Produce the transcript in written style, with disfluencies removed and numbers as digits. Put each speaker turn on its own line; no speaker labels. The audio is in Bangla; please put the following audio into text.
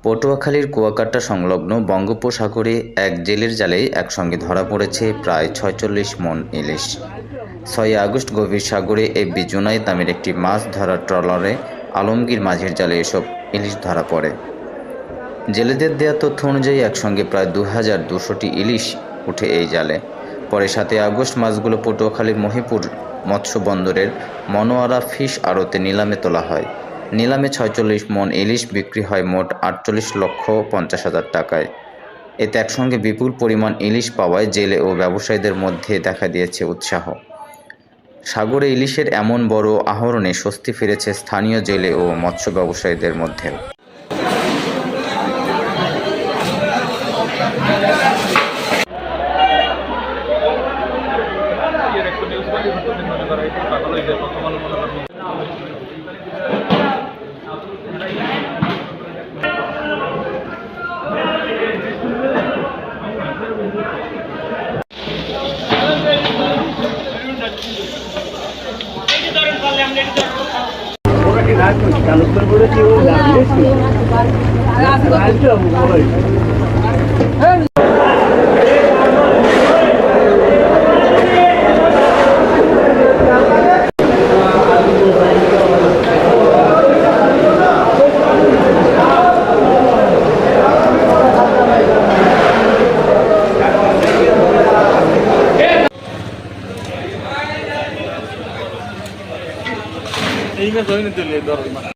পটুয়াখালীর কুয়াকাটা সংলগ্ন বঙ্গোপসাগরে এক জেলের জালে একসঙ্গে ধরা পড়েছে প্রায় ৪৬ মণ ইলিশ। ৬ আগস্ট গভীর সাগরে এফবি জুনাইদ নামের একটি মাছ ধরার ট্রলারে আলমগীর মাঝির জালে এসব ইলিশ ধরা পড়ে। জেলেদের দেয়া তথ্য অনুযায়ী একসঙ্গে প্রায় ২,২০০টি ইলিশ ওঠে এই জালে। পরে ৭ আগস্ট মাছগুলো পটুয়াখালীর মহিপুর মৎস্য বন্দরের মনোয়ারা ফিশ আড়তে নিলামে তোলা হয়। নিলামে ৪৬ মণ ইলিশ বিক্রি হয় মোট ৪৮,৫০,০০০ টাকায়। এতে একসঙ্গে বিপুল পরিমাণ ইলিশ পাওয়ায় জেলে ও ব্যবসায়ীদের মধ্যে দেখা দিয়েছে উৎসাহ। সাগরে ইলিশের এমন বড় আহরণে স্বস্তি ফিরেছে স্থানীয় জেলে ও মৎস্য ব্যবসায়ীদের মধ্যেও।
এই না